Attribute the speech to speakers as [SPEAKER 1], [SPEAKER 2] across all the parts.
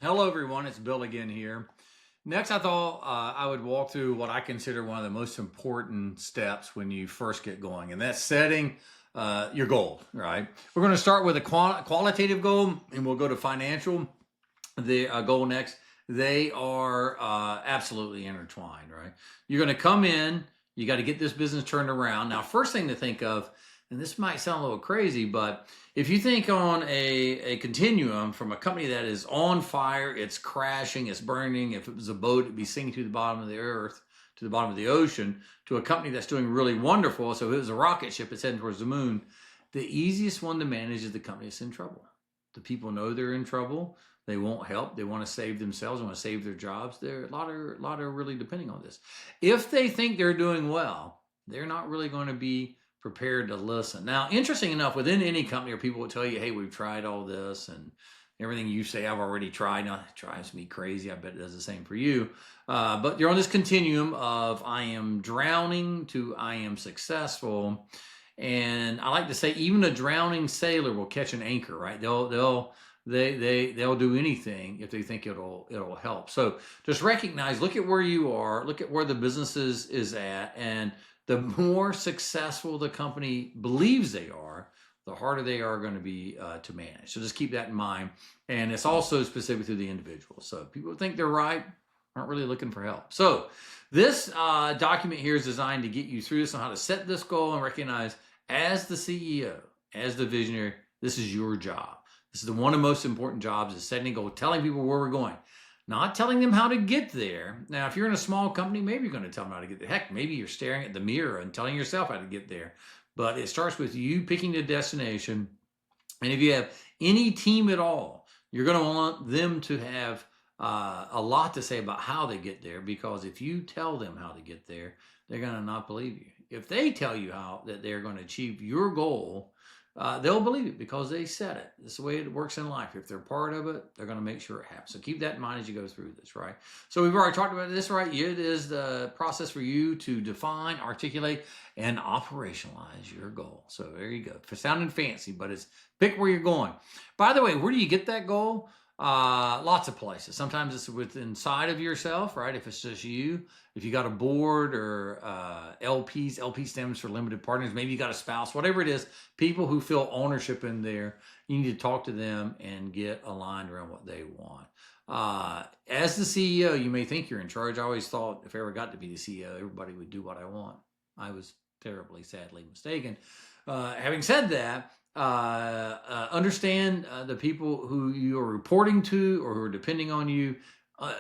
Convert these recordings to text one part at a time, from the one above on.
[SPEAKER 1] Hello, everyone. It's Bill again here. Next, I thought I would walk through what I consider one of the most important steps when you first get going, and that's setting your goal, right? We're going to start with a qualitative goal, and we'll go to financial, the goal next. They are absolutely intertwined, right? You're going to come in, you got to get this business turned around. Now, first thing to think of, and this might sound a little crazy, but if you think on a continuum from a company that is on fire, it's crashing, it's burning. If it was a boat, it'd be sinking to the bottom of the earth, to the bottom of the ocean, to a company that's doing really wonderful. So if it was a rocket ship, it's heading towards the moon. The easiest one to manage is the company that's in trouble. The people know they're in trouble. They won't help. They want to save themselves. They want to save their jobs. There are a lot are really depending on this. If they think they're doing well, they're not really going to be prepared to listen. Now, interesting enough, within any company, or people will tell you, "Hey, we've tried all this," and everything you say, "I've already tried." Now, it drives me crazy. I bet it does the same for you. But you're on this continuum of I am drowning to I am successful. And I like to say, even a drowning sailor will catch an anchor, right? They'll do anything if they think it'll help. So just recognize, look at where you are, look at where the business is at, and the more successful the company believes they are, the harder they are going to be to manage. So just keep that in mind. And it's also specific to the individual. So people think they're right, aren't really looking for help. So this document here is designed to get you through this on how to set this goal and recognize, as the CEO, as the visionary, this is your job. This is the one of the most important jobs, is setting a goal, telling people where we're going, not telling them how to get there. Now, if you're in a small company, maybe you're going to tell them how to get there. Heck, maybe you're staring at the mirror and telling yourself how to get there. But it starts with you picking the destination. And if you have any team at all, you're going to want them to have a lot to say about how they get there, because if you tell them how to get there, they're going to not believe you. If they tell you how that they're going to achieve your goal, they'll believe it because they said it. It's the way it works in life. If they're part of it, they're going to make sure it happens. So keep that in mind as you go through this, right? So we've already talked about this, right? It is the process for you to define, articulate, and operationalize your goal. So there you go. For sounding fancy, but it's pick where you're going. By the way, where do you get that goal? Lots of places. Sometimes it's within inside of yourself, right? If it's just you, if you got a board or LPs, LP stands for limited partners. Maybe you got a spouse, whatever it is. People who feel ownership in there, you need to talk to them and get aligned around what they want. As the CEO, you may think you're in charge. I always thought if I ever got to be the CEO, everybody would do what I want. I was terribly, sadly mistaken. Having said that, understand the people who you are reporting to or who are depending on you.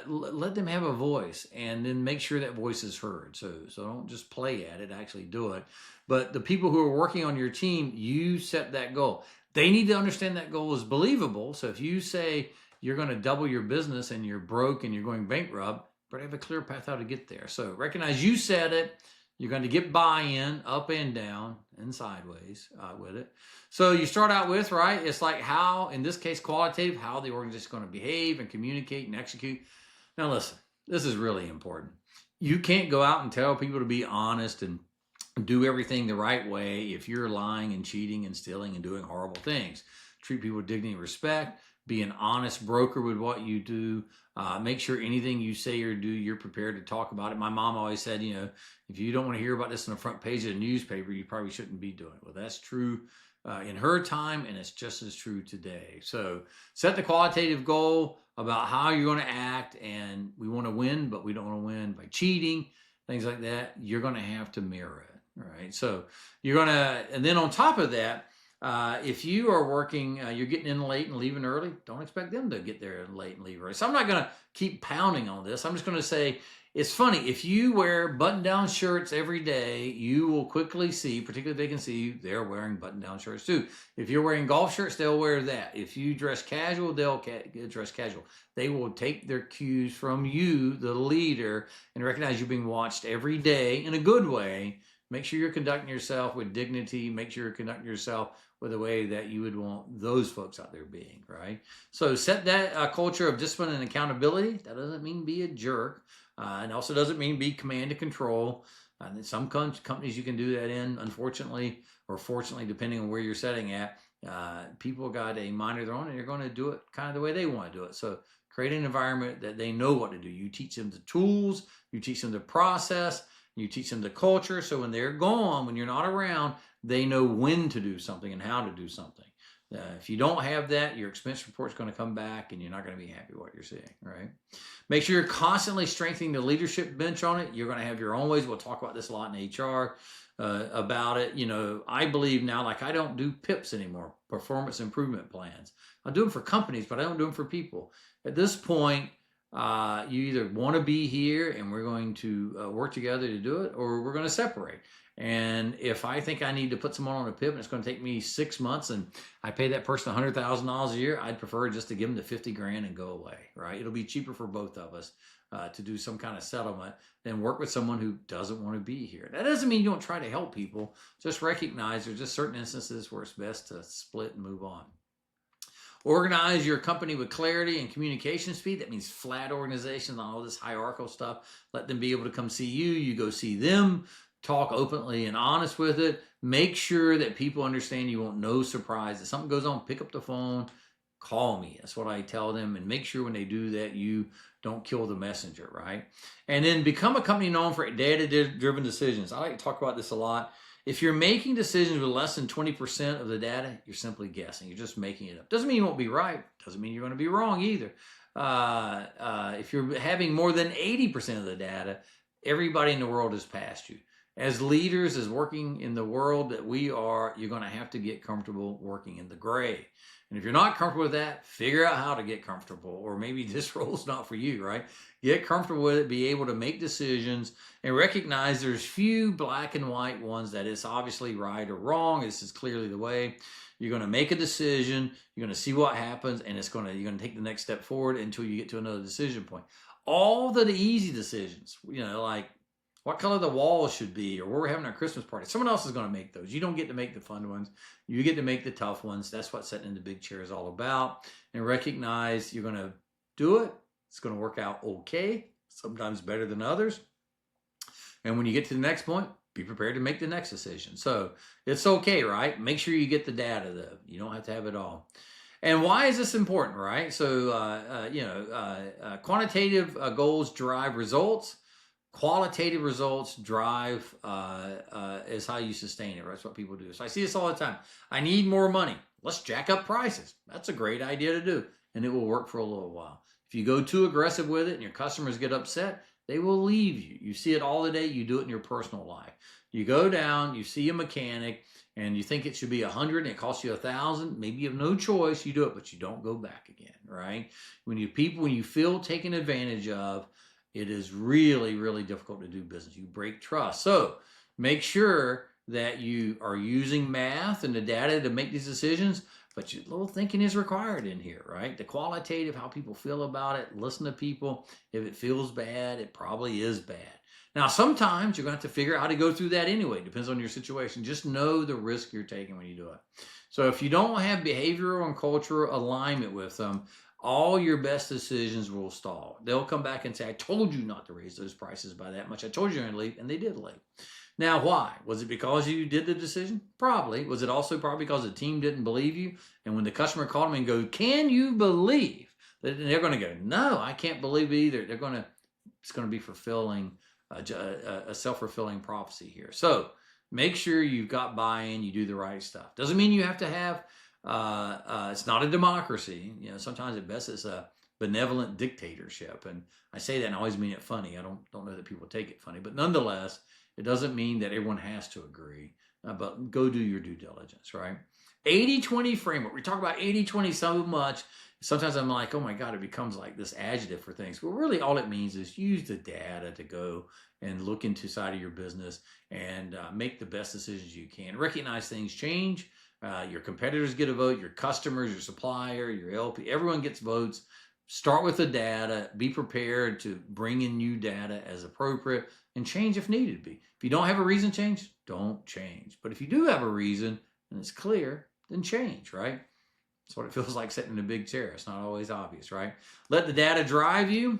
[SPEAKER 1] Let them have a voice, and then make sure that voice is heard. So don't just play at it, actually do it. But the people who are working on your team, you set that goal. They need to understand that goal is believable. So if you say you're going to double your business and you're broke and you're going bankrupt, but have a clear path how to get there. So recognize you said it. You're going to get buy-in up and down and sideways with it. So you start out with, right, it's like how, in this case, qualitative, how the organization is going to behave and communicate and execute. Now listen, this is really important. You can't go out and tell people to be honest and do everything the right way if you're lying and cheating and stealing and doing horrible things. Treat people with dignity and respect. Be an honest broker with what you do. Make sure anything you say or do, you're prepared to talk about it. My mom always said, if you don't want to hear about this on the front page of the newspaper, you probably shouldn't be doing it. Well, that's true in her time, and it's just as true today. So set the qualitative goal about how you're going to act, and we want to win, but we don't want to win by cheating, things like that. You're going to have to mirror it, right? So you're going to, and then on top of that, if you are working, you're getting in late and leaving early, don't expect them to get there late and leave early. So I'm not going to keep pounding on this. I'm just going to say, it's funny, if you wear button-down shirts every day, you will quickly see, particularly if they can see you, they're wearing button-down shirts too. If you're wearing golf shirts, they'll wear that. If you dress casual, they'll dress casual. They will take their cues from you, the leader, and recognize you're being watched every day in a good way. Make sure you're conducting yourself with dignity. Make sure you're conducting yourself with a way that you would want those folks out there being, right? So set that culture of discipline and accountability. That doesn't mean be a jerk. And also doesn't mean be command and control. And some companies you can do that in, unfortunately, or fortunately, depending on where you're setting at. People got a mind of their own, and they're going to do it kind of the way they want to do it. So Create an environment that they know what to do. You teach them the tools, you teach them the process, you teach them the culture. So when they're gone, when you're not around, they know when to do something and how to do something. If you don't have that, your expense report is going to come back and you're not going to be happy with what you're seeing, right? Make sure you're constantly strengthening the leadership bench on it. You're going to have your own ways. We'll talk about this a lot in HR about it. You know, I believe now, like I don't do PIPs anymore, performance improvement plans. I do them for companies, but I don't do them for people. At this point, you either want to be here and we're going to work together to do it, or we're going to separate. And if I think I need to put someone on a PIP and it's going to take me 6 months and I pay that person $100,000 a year, I'd prefer just to give them the 50 grand and go away, right? It'll be cheaper for both of us to do some kind of settlement than work with someone who doesn't want to be here. That doesn't mean you don't try to help people. Just recognize there's just certain instances where it's best to split and move on. Organize your company with clarity and communication speed. That means flat organization, all this hierarchical stuff. Let them be able to come see you. You go see them. Talk openly and honest with it. Make sure that people understand you want no surprise. If something goes on, pick up the phone, call me. That's what I tell them. And make sure when they do that, you don't kill the messenger, right? And then become a company known for data-driven decisions. I like to talk about this a lot. If you're making decisions with less than 20% of the data, you're simply guessing. You're just making it up. Doesn't mean you won't be right. Doesn't mean you're going to be wrong either. If you're having more than 80% of the data, everybody in the world is past you. As leaders, as working in the world that we are, you're going to have to get comfortable working in the gray. And if you're not comfortable with that, figure out how to get comfortable. Or maybe this role's not for you, right? Get comfortable with it, be able to make decisions, and recognize there's few black and white ones that it's obviously right or wrong. This is clearly the way. You're going to make a decision. You're going to see what happens, and you're going to take the next step forward until you get to another decision point. All the easy decisions, like what color the walls should be, or where we're having our Christmas party. Someone else is going to make those. You don't get to make the fun ones. You get to make the tough ones. That's what sitting in the big chair is all about. And recognize you're going to do it. It's going to work out okay, sometimes better than others. And when you get to the next point, be prepared to make the next decision. So it's okay, right? Make sure you get the data, though. You don't have to have it all. And why is this important, right? So, quantitative goals drive results. Qualitative results drive is how you sustain it, right? That's what people do. So I see this all the time. I need more money. Let's jack up prices. That's a great idea to do, and it will work for a little while. If you go too aggressive with it and your customers get upset, they will leave you. You see it all the day. You do it in your personal life. You go down, you see a mechanic, and you think it should be 100 and it costs you 1,000. Maybe you have no choice. You do it, but you don't go back again, right? When you feel taken advantage of, it is really, really difficult to do business. You break trust. So make sure that you are using math and the data to make these decisions, but a little thinking is required in here, right? The qualitative, how people feel about it, listen to people. If it feels bad, it probably is bad. Now, sometimes you're going to have to figure out how to go through that anyway. It depends on your situation. Just know the risk you're taking when you do it. So if you don't have behavioral and cultural alignment with them, all your best decisions will stall. They'll come back and say, I told you not to raise those prices by that much. I told you you're going to leave, and they did leave. Now, why? Was it because you did the decision? Probably. Was it also probably because the team didn't believe you? And when the customer called them and go, can you believe? They're going to go, no, I can't believe it either. It's going to be fulfilling, a self-fulfilling prophecy here. So make sure you've got buy-in, you do the right stuff. Doesn't mean you have to have it's not a democracy. Sometimes at best it's a benevolent dictatorship. And I say that and I always mean it funny. I don't know that people take it funny, but nonetheless, it doesn't mean that everyone has to agree, but go do your due diligence, right? 80-20 framework. We talk about 80-20 so much. Sometimes I'm like, oh my God, it becomes like this adjective for things. But really all it means is use the data to go and look into side of your business and make the best decisions you can. Recognize things change. Your competitors get a vote, your customers, your supplier, your LP, everyone gets votes. Start with the data, be prepared to bring in new data as appropriate and change if needed be. If you don't have a reason to change, don't change. But if you do have a reason and it's clear, then change, right? That's what it feels like sitting in a big chair. It's not always obvious, right? Let the data drive you.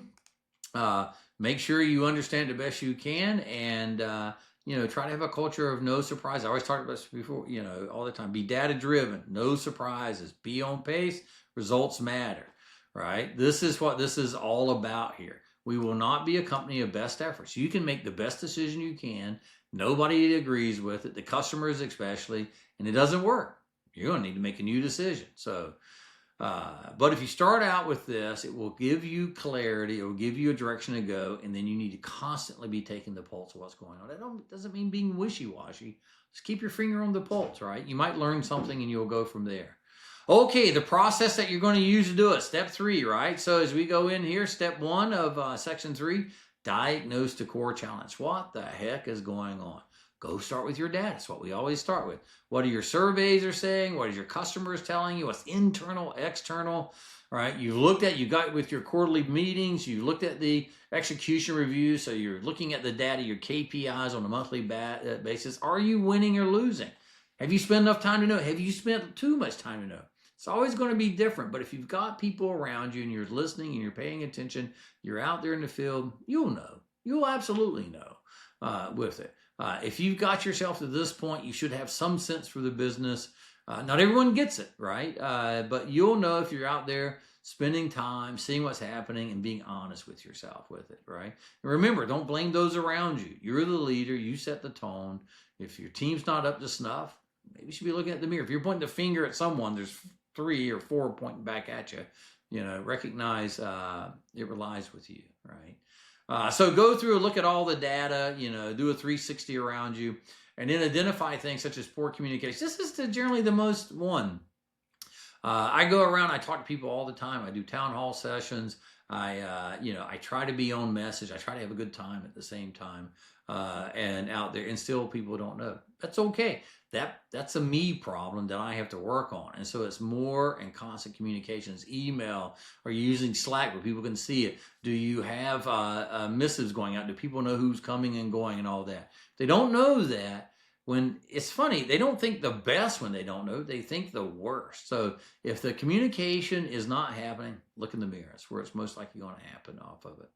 [SPEAKER 1] Make sure you understand the best you can, and try to have a culture of no surprise. I always talk about this before, all the time. Be data driven, no surprises, be on pace, results matter. right? This is what this is all about here. We will not be a company of best efforts. You can make the best decision you can. Nobody agrees with it, the customers especially, and it doesn't work. You're going to need to make a new decision. So, but if you start out with this, it will give you clarity. It will give you a direction to go, and then you need to constantly be taking the pulse of what's going on. That doesn't mean being wishy-washy. Just keep your finger on the pulse, right? You might learn something, and you'll go from there. Okay, the process that you're going to use to do it. Step 3, right? So as we go in here, step 1 of section 3, diagnose the core challenge. What the heck is going on? Go start with your data. That's what we always start with. What are your surveys are saying? What is your customers telling you? What's internal, external, right? You got with your quarterly meetings, you looked at the execution review, so you're looking at the data, your KPIs on a monthly basis. Are you winning or losing? Have you spent enough time to know? Have you spent too much time to know? It's always going to be different, but if you've got people around you and you're listening and you're paying attention, you're out there in the field, you'll know. You'll absolutely know with it. If you've got yourself to this point, you should have some sense for the business. Not everyone gets it, right? But you'll know if you're out there spending time, seeing what's happening, and being honest with yourself with it, right? And remember, don't blame those around you. You're the leader. You set the tone. If your team's not up to snuff, maybe you should be looking at the mirror. If you're pointing the finger at someone, there's 3 or 4 pointing back at you. Recognize it relies with you, right? So go through and look at all the data, do a 360 around you, and then identify things such as poor communication. This is generally the most one. I go around, I talk to people all the time. I do town hall sessions. I try to be on message. I try to have a good time at the same time, and out there, and still people don't know. That's okay. That's a me problem that I have to work on. And so it's more and constant communications, email, or using Slack where people can see it. Do you have missives going out? Do people know who's coming and going and all that? If they don't know that, when it's funny, they don't think the best when they don't know, they think the worst. So if the communication is not happening, look in the mirror. It's where it's most likely going to happen off of it.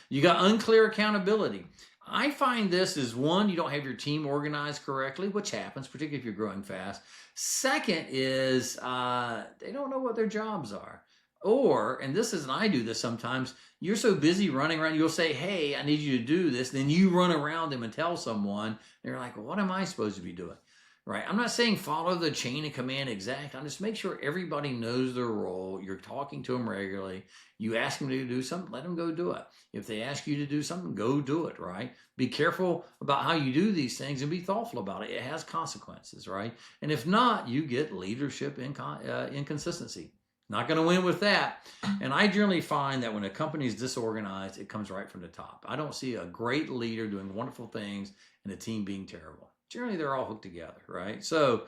[SPEAKER 1] You got unclear accountability. I find this is one, you don't have your team organized correctly, which happens, particularly if you're growing fast. Second is they don't know what their jobs are. Or, and I do this sometimes, you're so busy running around, you'll say, hey, I need you to do this. Then you run around them and tell someone, and they're like, well, what am I supposed to be doing? Right? I'm not saying follow the chain of command exact. I'm just make sure everybody knows their role. You're talking to them regularly. You ask them to do something, let them go do it. If they ask you to do something, go do it, right? Be careful about how you do these things and be thoughtful about it. It has consequences, right? And if not, you get leadership inconsistency. Not going to win with that. And I generally find that when a company is disorganized, it comes right from the top. I don't see a great leader doing wonderful things and a team being terrible. Generally, they're all hooked together, right? So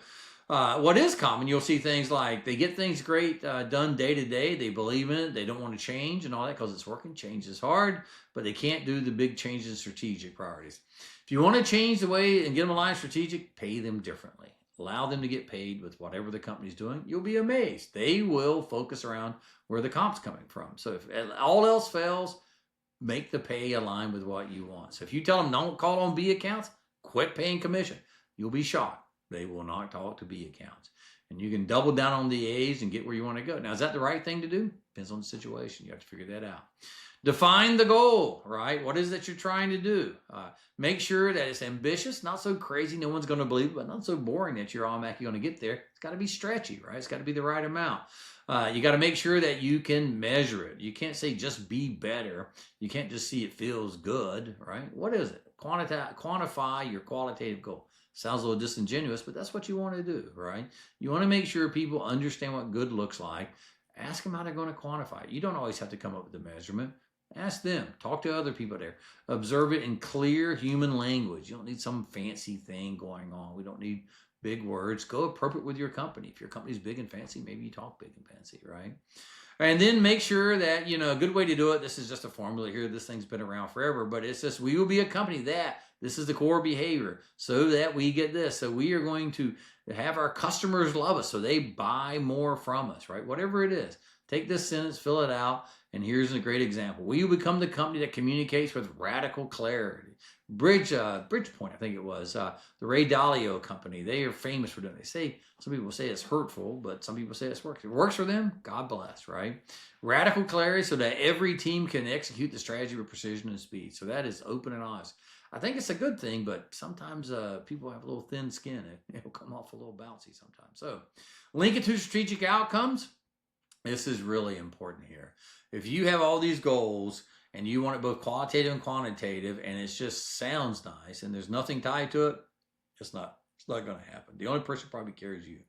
[SPEAKER 1] what is common, you'll see things like they get things great done day to day. They believe in it. They don't want to change and all that because it's working. Change is hard, but they can't do the big changes in strategic priorities. If you want to change the way and get them aligned strategic, pay them differently. Allow them to get paid with whatever the company's doing. You'll be amazed. They will focus around where the comp's coming from. So if all else fails, make the pay align with what you want. So if you tell them don't call on B accounts, quit paying commission. You'll be shocked. They will not talk to B accounts. And you can double down on the A's and get where you want to go. Now, is that the right thing to do? Depends on the situation. You have to figure that out. Define the goal, right? What is it that you're trying to do? Make sure that it's ambitious, not so crazy no one's going to believe it, but not so boring that you're automatically going to get there. It's got to be stretchy, right? It's got to be the right amount. You got to make sure that you can measure it. You can't say just be better. You can't just see it feels good, right? What is it? Quantify your qualitative goal. Sounds a little disingenuous, but that's what you want to do, right? You want to make sure people understand what good looks like. Ask them how they're going to quantify it. You don't always have to come up with the measurement. Ask them. Talk to other people there. Observe it in clear human language. You don't need some fancy thing going on. We don't need big words. Go appropriate with your company. If your company's big and fancy, maybe you talk big and fancy, right? And then make sure that, a good way to do it, this is just a formula here. This thing's been around forever, but it's just we will be a company that this is the core behavior so that we get this. So we are going to have our customers love us so they buy more from us, right? Whatever it is. Take this sentence, fill it out, And here's a great example. We become the company that communicates with radical clarity. Bridgepoint, I think it was, the Ray Dalio company. They are famous for doing it. They say, some people say it's hurtful, but some people say it's works. If it works for them, God bless, right? Radical clarity so that every team can execute the strategy with precision and speed. So that is open and honest. I think it's a good thing, but sometimes people have a little thin skin. It'll come off a little bouncy sometimes. So link it to strategic outcomes. This is really important here. If you have all these goals and you want it both qualitative and quantitative, and it just sounds nice and there's nothing tied to it, it's not going to happen. The only person probably cares you.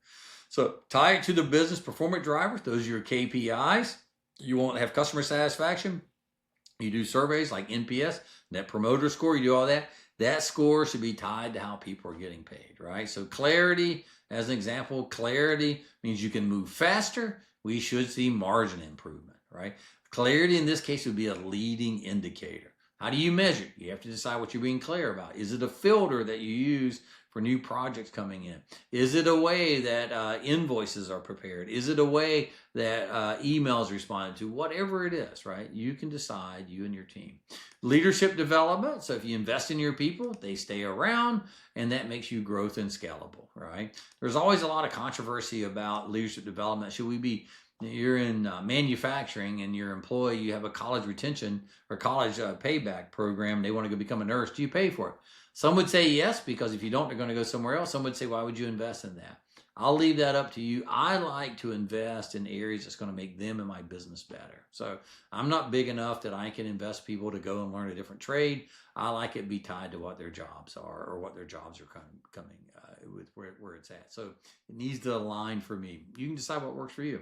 [SPEAKER 1] So tie it to the business performance drivers. Those are your KPIs. You want to have customer satisfaction. You do surveys like NPS, Net Promoter Score. You do all that. That score should be tied to how people are getting paid, right? So clarity, as an example, clarity means you can move faster. We should see margin improvement, right? Clarity in this case would be a leading indicator. How do you measure? You have to decide what you're being clear about. Is it a filter that you use for new projects coming in? Is it a way that invoices are prepared? Is it a way that emails responded to? Whatever it is, right? You can decide, you and your team. Leadership development. So if you invest in your people, they stay around, and that makes you growth and scalable, right? There's always a lot of controversy about leadership development. Should we be You're in manufacturing and your employee, you have a college retention or college payback program. They want to go become a nurse. Do you pay for it? Some would say yes, because if you don't, they're going to go somewhere else. Some would say, why would you invest in that? I'll leave that up to you. I like to invest in areas that's going to make them and my business better. So I'm not big enough that I can invest people to go and learn a different trade. I like it to be tied to what their jobs are or what their jobs are coming with where it's at. So it needs to align for me. You can decide what works for you.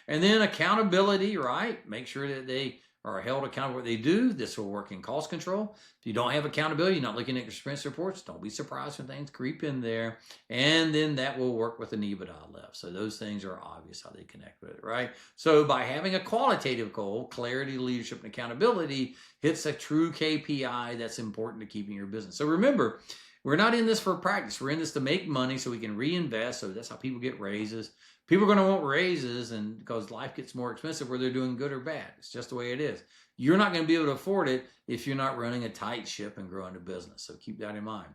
[SPEAKER 1] And then accountability, right? Make sure that they are held accountable for what they do. This will work in cost control. If you don't have accountability, you're not looking at your expense reports, don't be surprised when things creep in there. And then that will work with an EBITDA lift. So those things are obvious how they connect with it, right? So by having a qualitative goal, clarity, leadership, and accountability hits a true KPI that's important to keeping your business. So remember, we're not in this for practice. We're in this to make money so we can reinvest. So that's how people get raises. People are going to want raises, and because life gets more expensive, whether they're doing good or bad. It's just the way it is. You're not going to be able to afford it if you're not running a tight ship and growing a business. So keep that in mind.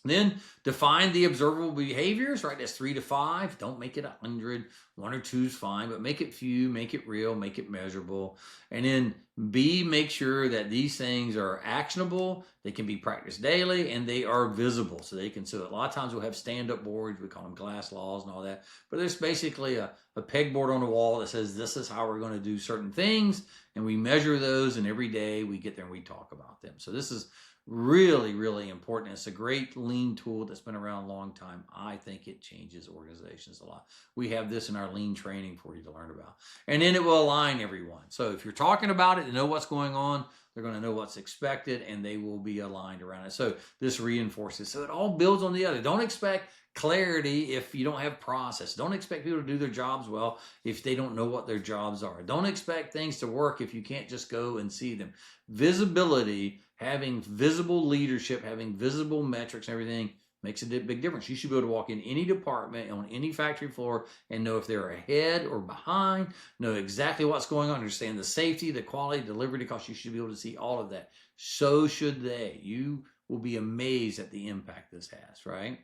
[SPEAKER 1] Then define the observable behaviors, right? That's 3 to 5. Don't make it 100. 1 or 2 is fine, but make it few, make it real, make it measurable. And then B, make sure that these things are actionable. They can be practiced daily, and they are visible. So they can see it. A lot of times we'll have stand-up boards. We call them glass laws and all that. But there's basically a pegboard on the wall that says this is how we're going to do certain things. And we measure those, and every day we get there and we talk about them. So this is really, really important. It's a great lean tool that's been around a long time. I think it changes organizations a lot. We have this in our lean training for you to learn about. And then it will align everyone. So if you're talking about it, they know what's going on. They're going to know what's expected, and they will be aligned around it. So this reinforces. So it all builds on the other. Don't expect clarity if you don't have process. Don't expect people to do their jobs well if they don't know what their jobs are. Don't expect things to work if you can't just go and see them. Visibility, having visible leadership, having visible metrics and everything makes a big difference. You should be able to walk in any department on any factory floor and know if they're ahead or behind, know exactly what's going on, understand the safety, the quality, delivery cost. You should be able to see all of that. So should they. You will be amazed at the impact this has, right?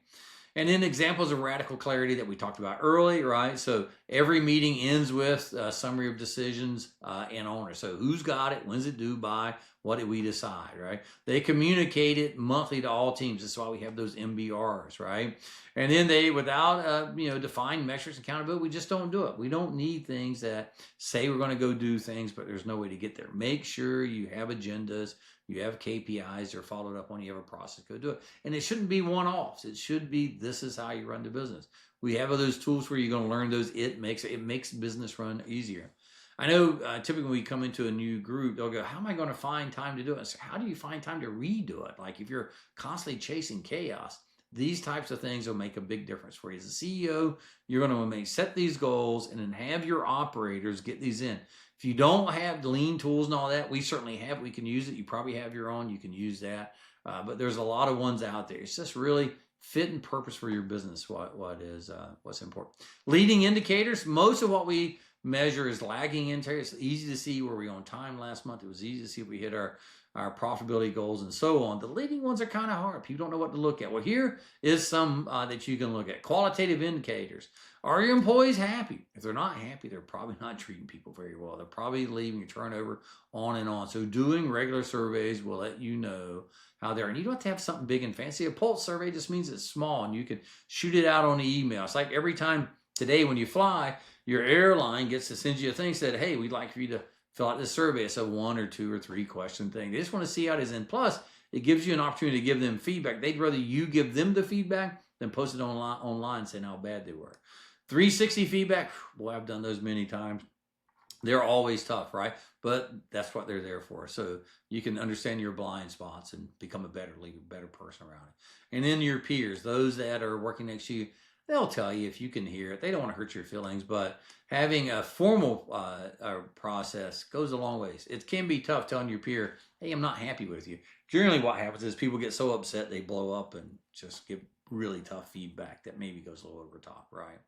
[SPEAKER 1] And then examples of radical clarity that we talked about early, right? So every meeting ends with a summary of decisions and owners. So who's got it? When's it due by? What did we decide, right? They communicate it monthly to all teams. That's why we have those MBRs, right? And then they, without defined metrics and accountability, we just don't do it. We don't need things that say we're going to go do things, but there's no way to get there. Make sure you have agendas, you have KPIs, they're followed up on, you have a process, go do it. And it shouldn't be one-offs. It should be, this is how you run the business. We have those tools where you're going to learn those. It makes business run easier. I know typically when we come into a new group, they'll go, how am I going to find time to do it? So how do you find time to redo it? Like if you're constantly chasing chaos, these types of things will make a big difference for you. As a CEO, you're going to set these goals and then have your operators get these in. If you don't have the lean tools and all that, we certainly have. We can use it. You probably have your own. You can use that. But there's a lot of ones out there. It's just really fit and purpose for your business. What's important. Leading indicators. Most of what we measure is lagging inventory. It's easy to see where we're on time last month. It was easy to see if we hit our profitability goals and so on. The leading ones are kind of hard. People don't know what to look at. Well, here is some that you can look at. Qualitative indicators. Are your employees happy? If they're not happy, they're probably not treating people very well. They're probably leaving turnover on and on. So doing regular surveys will let you know how they're. And you don't have to have something big and fancy. A pulse survey just means it's small and you can shoot it out on the email. It's like every time today when you fly, your airline gets to send you a thing that, hey, we'd like for you to fill out this survey. It's a 1 or 2 or 3 question thing. They just want to see how it is. And plus, it gives you an opportunity to give them feedback. They'd rather you give them the feedback than post it online saying how bad they were. 360 feedback, boy, I've done those many times. They're always tough, right? But that's what they're there for. So you can understand your blind spots and become a better leader, better person around it. And then your peers, those that are working next to you, they'll tell you if you can hear it. They don't want to hurt your feelings, but having a formal process goes a long ways. It can be tough telling your peer, hey, I'm not happy with you. Generally what happens is people get so upset they blow up and just give really tough feedback that maybe goes a little over top, right?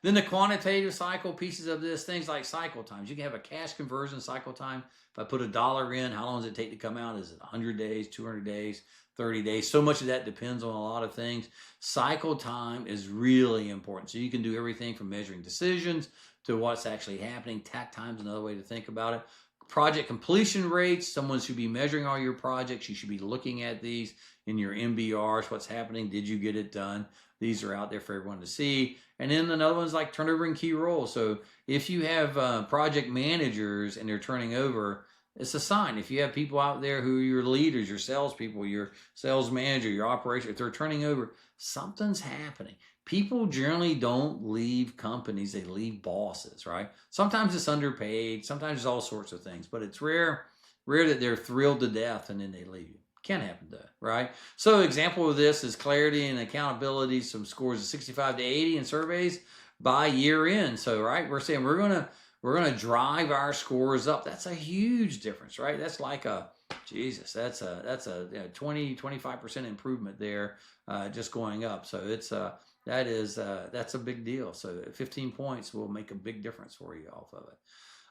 [SPEAKER 1] Then the quantitative cycle pieces of this, things like cycle times. You can have a cash conversion cycle time. If I put $1 in, how long does it take to come out? Is it 100 days, 200 days, 30 days? So much of that depends on a lot of things. Cycle time is really important. So you can do everything from measuring decisions to what's actually happening. Tact time is another way to think about it. Project completion rates. Someone should be measuring all your projects. You should be looking at these in your MBRs. What's happening? Did you get it done? These are out there for everyone to see. And then another one's like turnover in key roles. So if you have project managers and they're turning over, it's a sign. If you have people out there who are your leaders, your salespeople, your sales manager, your operation, if they're turning over, something's happening. People generally don't leave companies, they leave bosses, right? Sometimes it's underpaid, sometimes it's all sorts of things, but it's rare that they're thrilled to death and then they leave you. Can happen though, right? So example of this is clarity and accountability, some scores of 65 to 80 in surveys by year end. So, right, we're saying we're gonna drive our scores up. That's a huge difference, right? That's like that's a 20-25% improvement there, just going up. So that's a big deal. So 15 points will make a big difference for you off of it.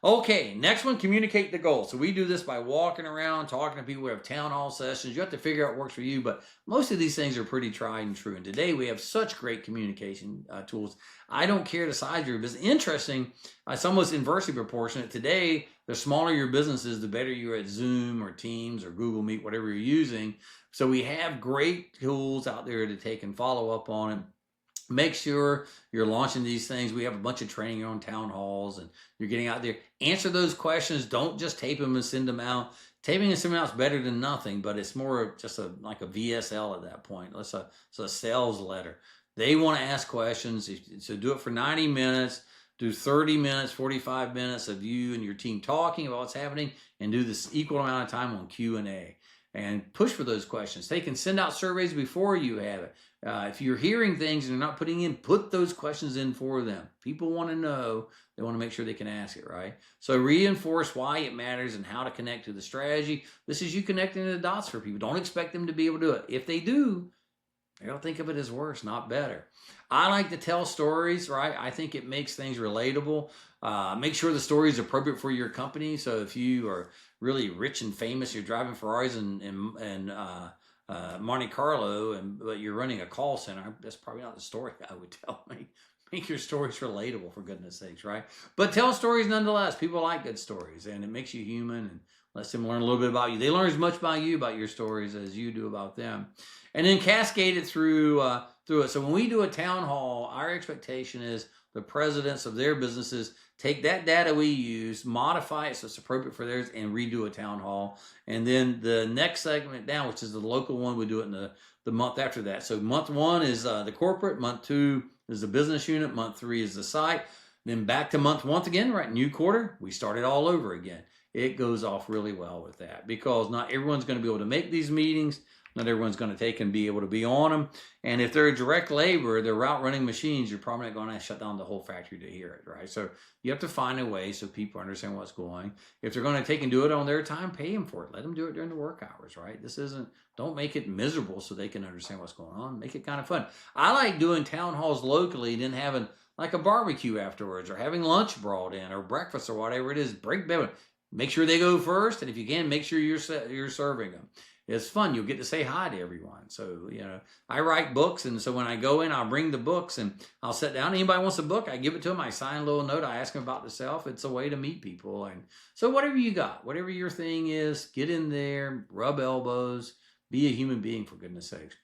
[SPEAKER 1] Okay, next one, communicate the goal. So we do this by walking around, talking to people. We have town hall sessions. You have to figure out what works for you, but most of these things are pretty tried and true. And today we have such great communication tools. I don't care the size of your business. Interesting, it's almost inversely proportionate. Today, the smaller your business is, the better you're at Zoom or Teams or Google Meet, whatever you're using. So we have great tools out there to take and follow up on it. Make sure you're launching these things. We have a bunch of training on town halls and you're getting out there. Answer those questions. Don't just tape them and send them out. Taping and sending out is better than nothing, but it's more just like a VSL at that point. It's a sales letter. They want to ask questions. So do it for 90 minutes. Do 30 minutes, 45 minutes of you and your team talking about what's happening, and do this equal amount of time on Q&A. And push for those questions. They can send out surveys before you have it. If you're hearing things and they're not putting in, put those questions in for them. People want to know. They want to make sure they can ask it, right? So reinforce why it matters and how to connect to the strategy. This is you connecting the dots for people. Don't expect them to be able to do it. If they do, they'll think of it as worse, not better. I like to tell stories, right? I think it makes things relatable. Make sure the story is appropriate for your company. So if you are really rich and famous, you're driving Ferraris and Monte Carlo, but you're running a call center, that's probably not the story I would tell. Make your stories relatable, for goodness sakes, right? But tell stories nonetheless. People like good stories, and it makes you human and lets them learn a little bit about you. They learn as much about you, about your stories, as you do about them. And then cascade it through it. So when we do a town hall, our expectation is the presidents of their businesses take that data we use, modify it so it's appropriate for theirs, and redo a town hall. And then the next segment down, which is the local one, we do it in the month after that. So month 1 is the corporate, month 2 is the business unit, month 3 is the site. Then back to month 1 again, right? New quarter, we start it all over again. It goes off really well with that because not everyone's going to be able to make these meetings. Not everyone's going to take and be able to be on them. And if they're direct labor, they're route running machines, you're probably not going to shut down the whole factory to hear it, right? So you have to find a way so people understand what's going. If they're going to take and do it on their time, pay them for it. Let them do it during the work hours, right? Don't make it miserable so they can understand what's going on. Make it kind of fun. I like doing town halls locally and then having
[SPEAKER 2] like a barbecue afterwards, or having lunch brought in, or breakfast, or whatever it is. Break them. Make sure they go first, and if you can, make sure you're serving them. It's fun. You'll get to say hi to everyone. So, I write books, and so when I go in, I'll bring the books, and I'll sit down. Anybody wants a book, I give it to them. I sign a little note. I ask them about themselves. It's a way to meet people. And so whatever you got, whatever your thing is, get in there, rub elbows, be a human being, for goodness sakes.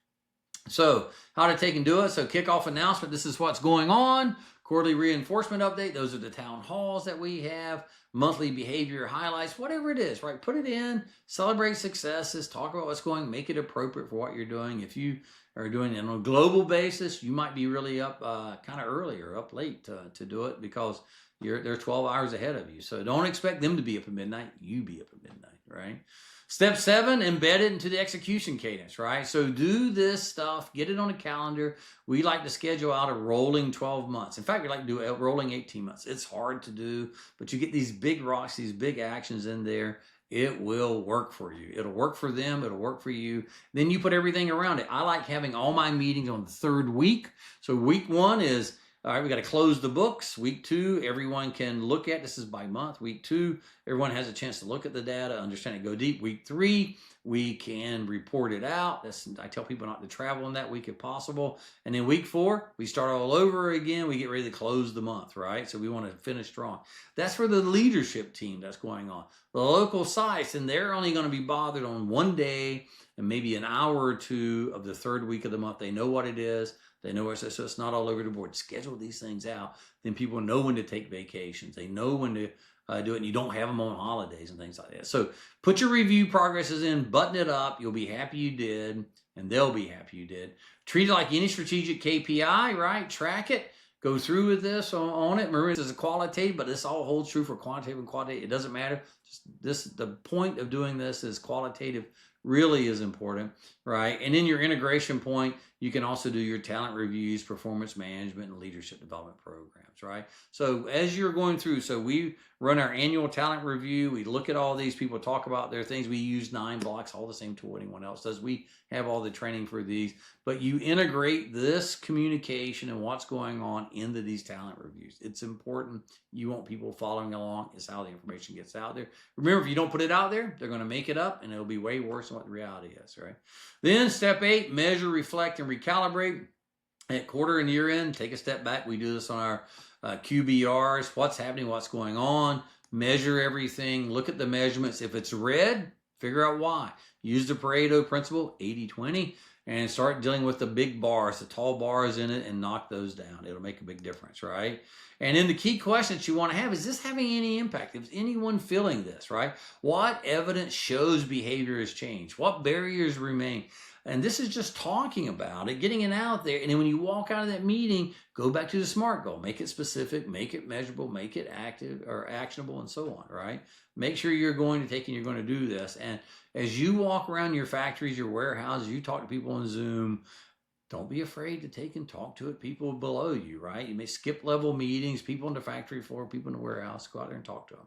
[SPEAKER 2] So how to take and do it. So kickoff announcement. This is what's going on. Quarterly reinforcement update. Those are the town halls that we have. Monthly behavior highlights, whatever it is, right? Put it in, celebrate successes, talk about what's going, make it appropriate for what you're doing. If you are doing it on a global basis, you might be really up kind of early or up late to do it, because they're 12 hours ahead of you. So don't expect them to be up at midnight. You be up at midnight, right? Step 7, embed it into the execution cadence, right? So do this stuff, get it on a calendar. We like to schedule out a rolling 12 months. In fact, we like to do a rolling 18 months. It's hard to do, but you get these big rocks, these big actions in there. It will work for you. It'll work for them. It'll work for you. Then you put everything around it. I like having all my meetings on the 3rd week. So week 1 is, all right, we got to close the books. Week 2, everyone can look at, this is by month. Week 2, everyone has a chance to look at the data, understand it, go deep. Week 3, we can report it out. I tell people not to travel in that week if possible. And then week 4, we start all over again. We get ready to close the month, right? So we want to finish strong. That's for the leadership team that's going on. The local sites, and they're only going to be bothered on one day and maybe an hour or 2 of the 3rd week of the month. They know what it is. They know where it says, so it's not all over the board. Schedule these things out. Then people know when to take vacations. They know when to do it, and you don't have them on holidays and things like that. So put your review progresses in, button it up. You'll be happy you did, and they'll be happy you did. Treat it like any strategic KPI, right? Track it. Go through with this on it. Remember, this is a qualitative, but this all holds true for quantitative and qualitative. It doesn't matter. The point of doing this is qualitative really is important, right? And in your integration point, you can also do your talent reviews, performance management, and leadership development programs, right? So as you're going through, so we run our annual talent review. We look at all these people, talk about their things. We use 9 blocks, all the same tool anyone else does. We have all the training for these, but you integrate this communication and what's going on into these talent reviews. It's important. You want people following along. It's how the information gets out there. Remember, if you don't put it out there, they're going to make it up, and it'll be way worse than what the reality is, right? Then step 8, measure, reflect, and recalibrate. At quarter and year end, take a step back. We do this on our QBRs. What's happening, what's going on. Measure everything. Look at the measurements. If it's red, figure out why. Use the Pareto principle, 80-20, and start dealing with the big bars, the tall bars in it, and knock those down. It'll make a big difference, right? And then the key questions you want to have, is this having any impact? Is anyone feeling this, right? What evidence shows behavior has changed? What barriers remain? And this is just talking about it, getting it out there. And then when you walk out of that meeting, go back to the SMART goal. Make it specific, make it measurable, make it active or actionable, and so on, right? Make sure you're going to take and you're going to do this. And as you walk around your factories, your warehouses, you talk to people on Zoom, don't be afraid to take and talk to people below you, right? You may skip level meetings, people on the factory floor, people in the warehouse, go out there and talk to them.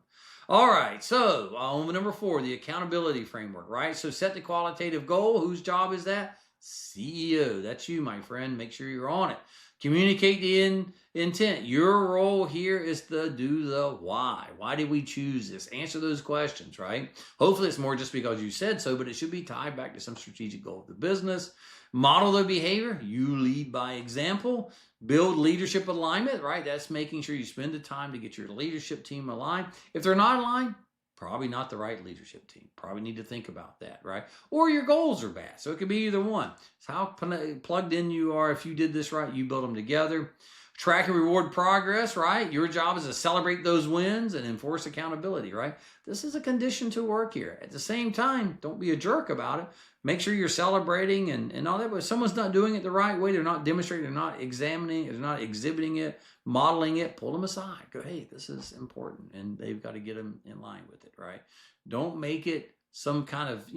[SPEAKER 2] All right, so number 4, the accountability framework, right? So set the qualitative goal. Whose job is that? CEO. That's you, my friend. Make sure you're on it. Communicate the intent. Your role here is to do the why. Why did we choose this? Answer those questions, right? Hopefully it's more just because you said so, but it should be tied back to some strategic goal of the business. Model the behavior. You lead by example. Build leadership alignment, right? That's making sure you spend the time to get your leadership team aligned. If they're not aligned, probably not the right leadership team. Probably need to think about that, right? Or your goals are bad. So it could be either one. It's how plugged in you are. If you did this right, you build them together. Track and reward progress, right? Your job is to celebrate those wins and enforce accountability, right? This is a condition to work here. At the same time, don't be a jerk about it. Make sure you're celebrating and all that. But if someone's not doing it the right way, they're not demonstrating, they're not examining, they're not exhibiting it, modeling it, pull them aside. Go, hey, this is important. And they've got to get them in line with it, right? Don't make it some kind of,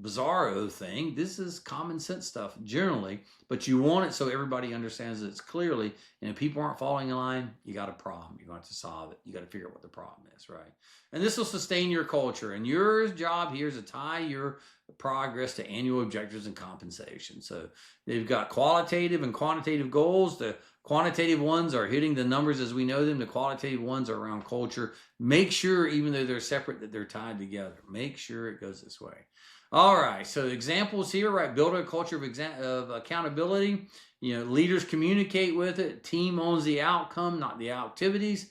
[SPEAKER 2] bizarro thing. This is common sense stuff generally, but you want it so everybody understands it clearly. And if people aren't following in line, you got a problem. You're going to have to solve it. You got to figure out what the problem is, right? And this will sustain your culture. And your job here is to tie your progress to annual objectives and compensation. So they've got qualitative and quantitative goals. The Quantitative ones are hitting the numbers as we know them. The qualitative ones are around culture. Make sure, even though they're separate, that they're tied together. Make sure it goes this way. All right, so examples here, right? Build a culture of accountability. Leaders communicate with it. Team owns the outcome, not the activities.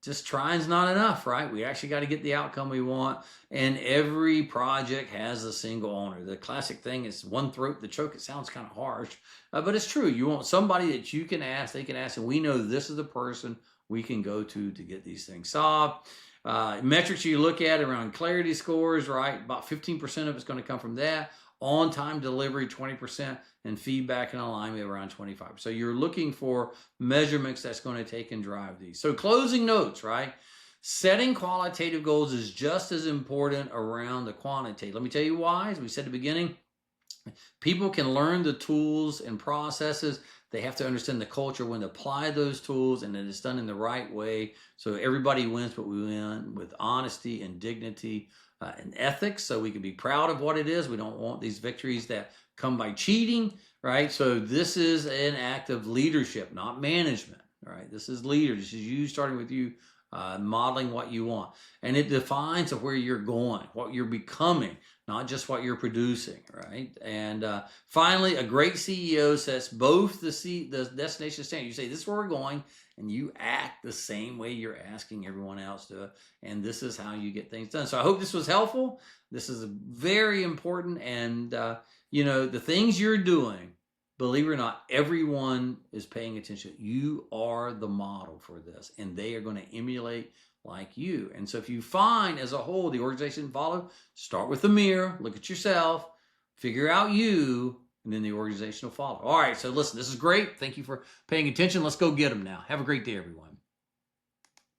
[SPEAKER 2] Just trying's not enough, right? We actually got to get the outcome we want. And every project has a single owner. The classic thing is one throat to choke. It sounds kind of harsh, but it's true. You want somebody that you can ask, they can ask, and we know this is the person we can go to get these things solved. Metrics you look at around clarity scores, right? About 15% of it's going to come from that. On-time delivery, 20%, and feedback and alignment around 25%. So you're looking for measurements that's going to take and drive these. So closing notes, right? Setting qualitative goals is just as important around the quantitative. Let me tell you why. As we said at the beginning, people can learn the tools and processes. They have to understand the culture when to apply those tools, and that it's done in the right way. So everybody wins, but we win with honesty and dignity and ethics, so we can be proud of what it is. We don't want these victories that come by cheating, right? So this is an act of leadership, not management, right? This is leader. This is you, starting with you, modeling what you want. And it defines where you're going, what you're becoming, not just what you're producing, right? And finally, a great CEO sets both the destination standard. You say, this is where we're going, and you act the same way you're asking everyone else to. And this is how you get things done. So I hope this was helpful. This is very important. And, the things you're doing, believe it or not, everyone is paying attention. You are the model for this, and they are going to emulate like you. And so if you find as a whole the organization follow, start with the mirror, look at yourself, figure out you, and then the organization will follow. All right, so listen, this is great. Thank you for paying attention. Let's go get them now. Have a great day, everyone.